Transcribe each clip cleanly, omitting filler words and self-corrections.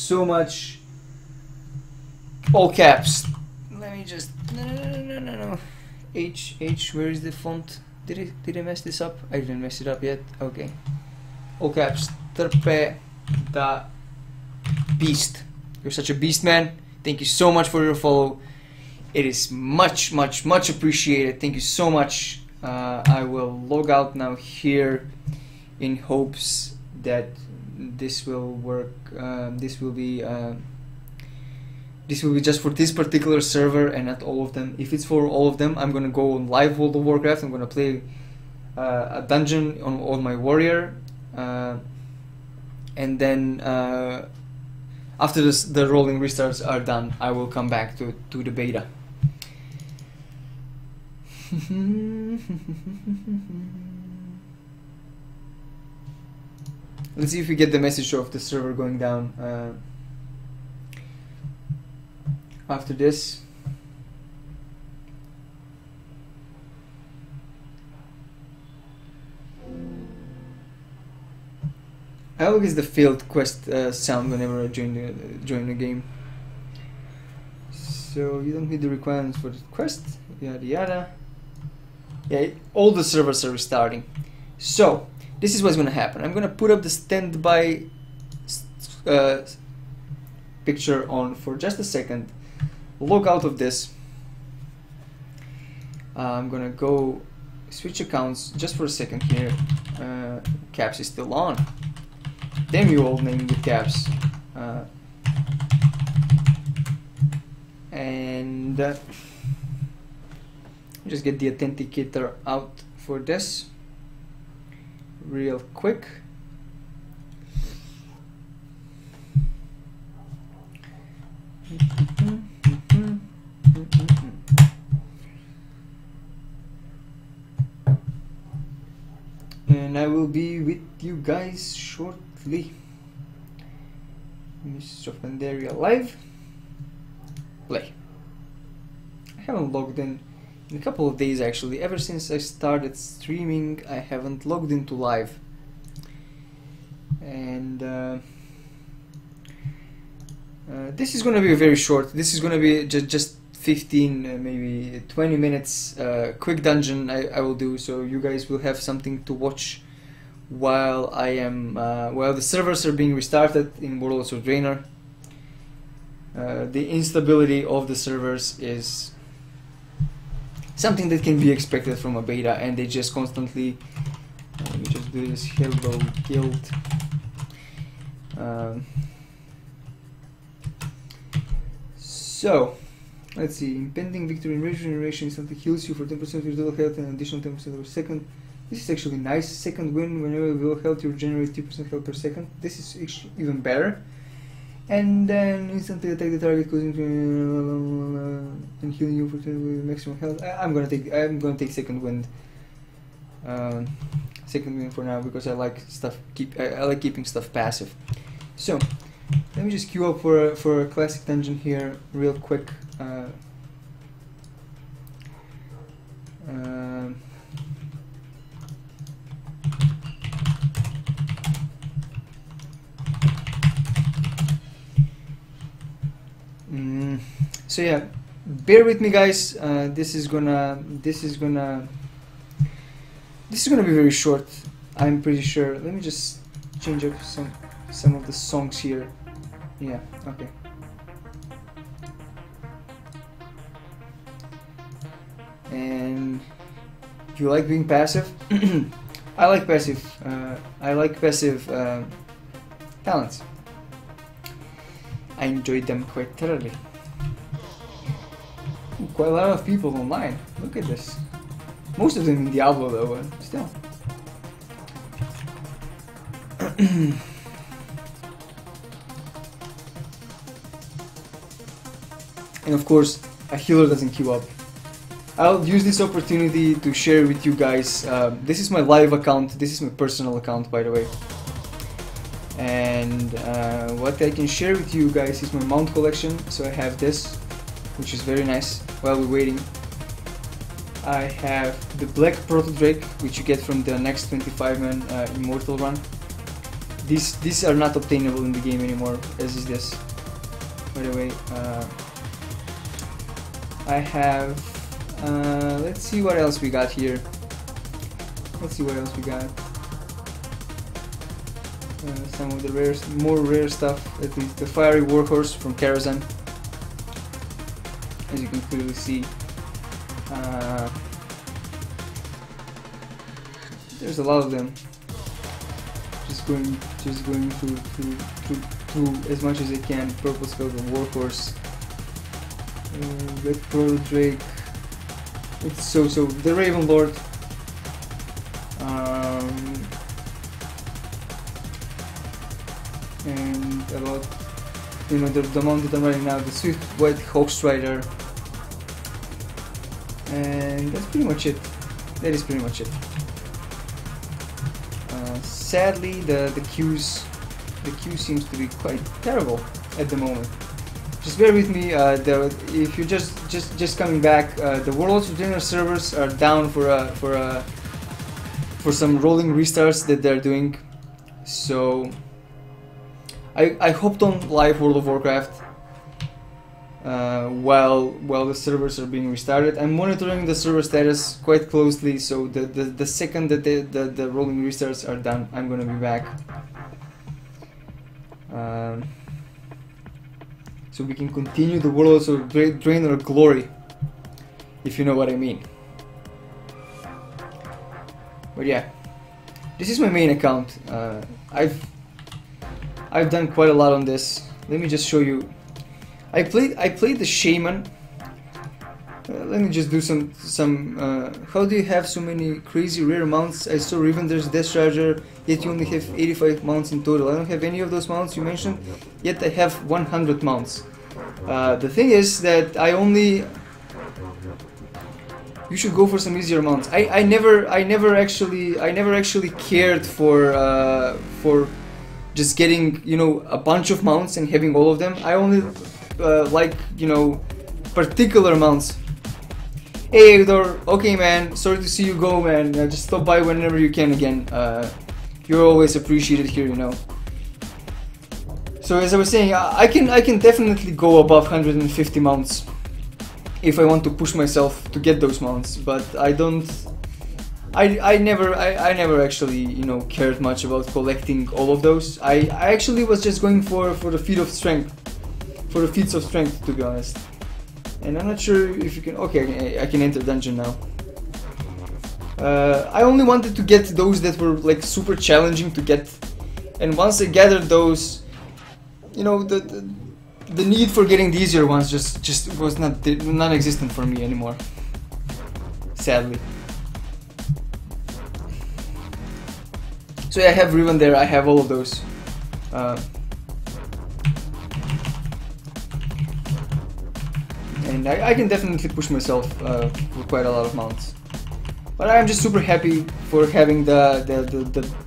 so much. All caps. Let me just no. H, where is the font? Did I mess this up? I didn't mess it up yet. Okay. All caps. Trpe da beast. You're such a beast, man. Thank you so much for your follow. It is much appreciated. Thank you so much. I will log out now here in hopes that this will work. This will be just for this particular server and not all of them. If it's for all of them, I'm gonna go on live World of Warcraft. I'm gonna play a dungeon on my warrior, and then after the rolling restarts are done, I will come back to the beta. Let's see if we get the message of the server going down after this. I always get the failed quest sound whenever I join the game. So you don't meet the requirements for the quest, yada yada. Yeah, all the servers are restarting. So this is what's gonna happen. I'm gonna put up the standby picture on for just a second. Log out of this. I'm gonna go switch accounts just for a second here. Caps is still on. Damn you, old name with caps. And just get the authenticator out for this real quick. And I will be with you guys shortly. Mists of Pandaria live. Play. I haven't logged in a couple of days actually. Ever since I started streaming, I haven't logged into live. And this is gonna be very short. This is gonna be just 15, maybe 20 minutes quick dungeon I will do, so you guys will have something to watch while I am while the servers are being restarted in Warlords of Draenor. The instability of the servers is something that can be expected from a beta, and they just constantly let me just do this. Hello guild. So let's see. Impending victory in regeneration instantly heals you for 10% of your total health and additional 10% per second. This is actually nice. Second win, whenever you will health, you regenerate 2% health per second. This is actually even better. And then instantly attack the target, causing and healing you for maximum health. I'm gonna take second wind. Second wind for now because I like stuff. I like keeping stuff passive. So let me just queue up for a classic dungeon here real quick. So yeah, bear with me, guys. This is gonna be very short. I'm pretty sure. Let me just change up some of the songs here. Yeah. Okay. And you like being passive? I like passive. I like passive talents. I enjoy them quite thoroughly. Ooh, quite a lot of people online. Look at this. Most of them in Diablo though, but still. And of course, a healer doesn't queue up. I'll use this opportunity to share with you guys. This is my live account. This is my personal account, by the way. And what I can share with you guys is my mount collection. So I have this, which is very nice. While we're waiting, I have the Black Proto Drake, which you get from the next 25-man Immortal run. these are not obtainable in the game anymore, as is this. By the way, I have. Let's see what else we got here. Let's see what else we got. Some of the more rare stuff. At least the fiery warhorse from Karazhan, as you can clearly see. There's a lot of them. Just going through as much as I can. Purple Skull, the warhorse, Red Pearl Drake. It's so the Raven Lord. And about, you know, the mount that I'm running now, the Swift White Hawkstrider, and that's pretty much it. That is pretty much it. Sadly, the queue seems to be quite terrible at the moment. Just bear with me. If you're just coming back, the Warlords of Draenor servers are down for some rolling restarts that they're doing. So I hopped on live World of Warcraft while the servers are being restarted. I'm monitoring the server status quite closely, so the second that the rolling restarts are done, I'm gonna be back. So we can continue the Warlords of Draenor glory, if you know what I mean. But yeah, this is my main account. I've done quite a lot on this. Let me just show you. I played the Shaman. Let me just do some. How do you have so many crazy rare mounts? I saw Rivender's Death Charger, yet you only have 85 mounts in total. I don't have any of those mounts you mentioned, yet I have 100 mounts. The thing is that I only. You should go for some easier mounts. I never actually cared for just getting, you know, a bunch of mounts and having all of them. I only like, you know, particular mounts. Hey Hector, okay man, sorry to see you go, man. Just stop by whenever you can again. You're always appreciated here, you know. So as I was saying, I can definitely go above 150 mounts if I want to push myself to get those mounts, but I don't. I never actually, you know, cared much about collecting all of those. I actually was just going for the feat of strength, for the feats of strength, to be honest. And I'm not sure if you can. Okay, I can enter dungeon now. I only wanted to get those that were like super challenging to get, and once I gathered those, you know, the need for getting the easier ones just was non-existent for me anymore. Sadly. So yeah, I have Riven there. I have all of those. And I can definitely push myself for quite a lot of mounts. But I'm just super happy for having the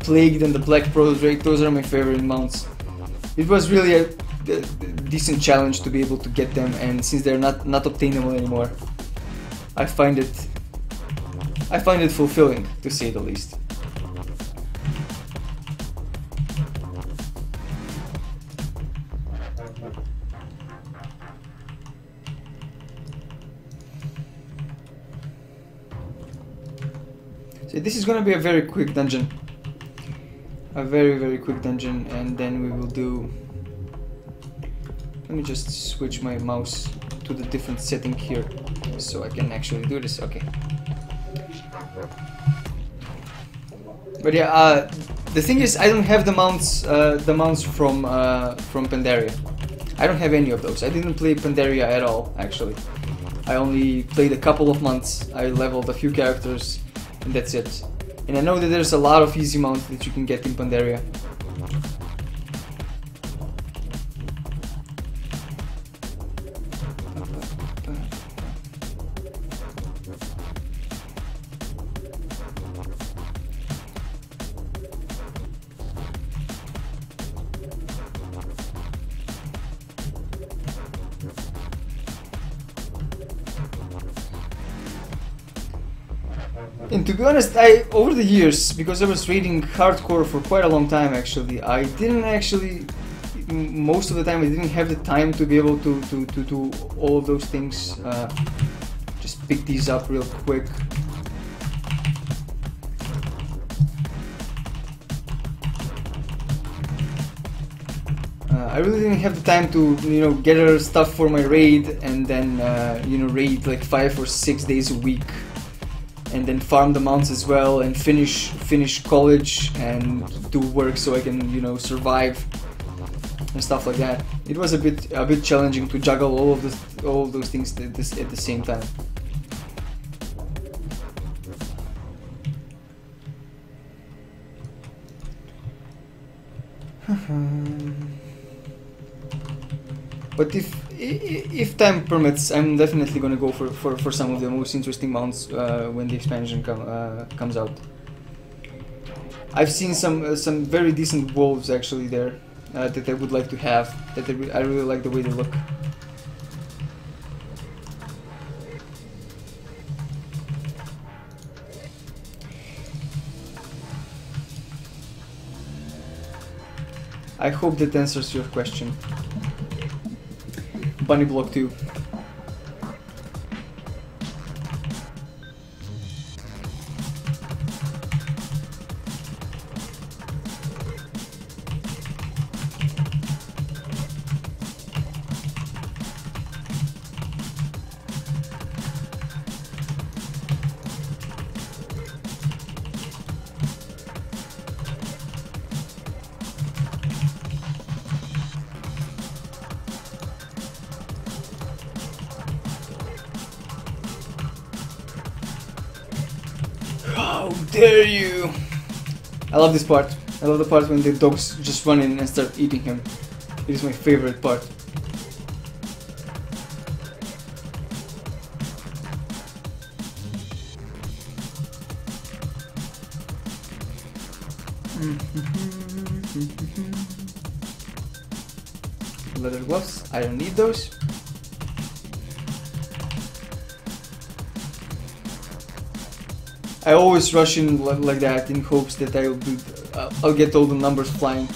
Plagued and the Black Proto Drake. Those are my favorite mounts. It was really a decent challenge to be able to get them, and since they're not obtainable anymore, I find it fulfilling, to say the least. So this is gonna be a very quick dungeon. A very quick dungeon, and then we will do. Let me just switch my mouse to the different setting here, so I can actually do this. Okay. But yeah, the thing is, I don't have the mounts from Pandaria. I don't have any of those. I didn't play Pandaria at all, actually. I only played a couple of months. I leveled a few characters, and that's it. And I know that there's a lot of easy mounts that you can get in Pandaria. And to be honest, over the years, because I was raiding hardcore for quite a long time actually, I didn't actually, most of the time I didn't have the time to be able to do all of those things. Just pick these up real quick. I really didn't have the time to, you know, gather stuff for my raid and then, you know, raid like 5 or 6 days a week, and then farm the mounts as well, and finish college and do work so I can, you know, survive and stuff like that. It was a bit challenging to juggle all of those things at the same time. But if time permits, I'm definitely gonna go for some of the most interesting mounts when the expansion comes out. I've seen some very decent wolves actually there that I would like to have. I really like the way they look. I hope that answers your question. Bunny block 2. How dare you! I love this part. I love the part when the dogs just run in and start eating him. It is my favorite part. Leather gloves. I don't need those. I always rush in like that in hopes that I'll get all the numbers flying.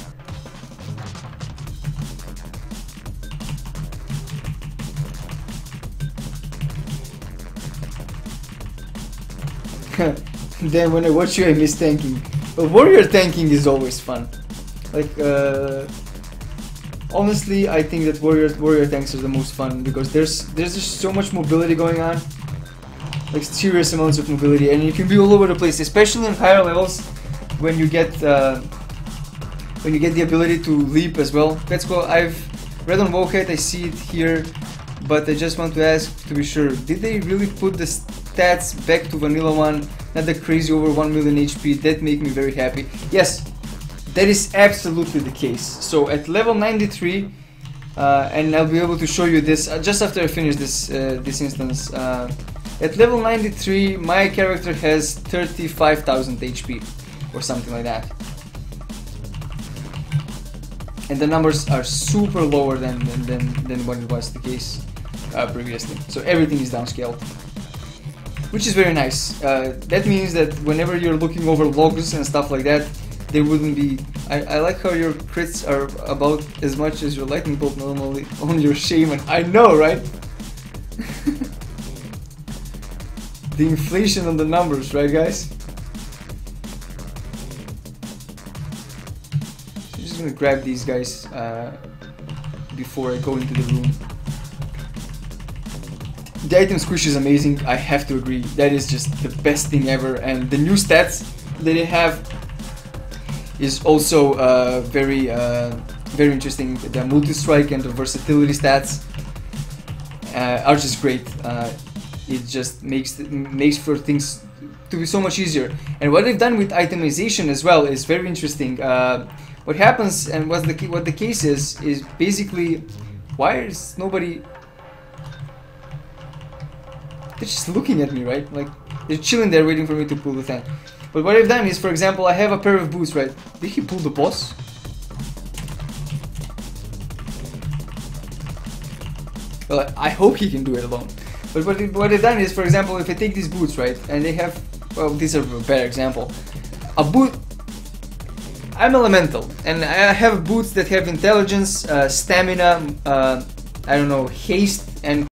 Then when I watch you, I miss tanking. But warrior tanking is always fun. Like, honestly, I think that warrior tanks are the most fun because there's just so much mobility going on. Like serious amounts of mobility, and you can be all over the place, especially in higher levels when you get the ability to leap as well. Let's go. I've read on Wohead, I see it here, but I just want to ask to be sure, did they really put the stats back to vanilla one, not the crazy over 1 million HP? That make me very happy. Yes, that is absolutely the case. So at level 93, and I'll be able to show you this just after I finish this instance. At level 93, my character has 35,000 HP, or something like that. And the numbers are super lower than what it was the case previously. So everything is downscaled, which is very nice. That means that whenever you're looking over logs and stuff like that, there wouldn't be... I like how your crits are about as much as your lightning bolt normally on your shaman. I know, right? The inflation on the numbers, right guys? So I'm just gonna grab these guys before I go into the room. The item squish is amazing, I have to agree. That is just the best thing ever, and the new stats that they have is also very interesting. The multi-strike and the versatility stats are just great. It just makes for things to be so much easier. And what they've done with itemization as well is very interesting. What happens and what the case is basically, why is nobody... They're just looking at me, right? Like, they're chilling there waiting for me to pull the thing. But what I've done is, for example, I have a pair of boots, right? Did he pull the boss? Well, I hope he can do it alone. But what I've done is, for example, if I take these boots, right, and they have well, these are a better example. A boot. I'm elemental, and I have boots that have intelligence, stamina, I don't know, haste, and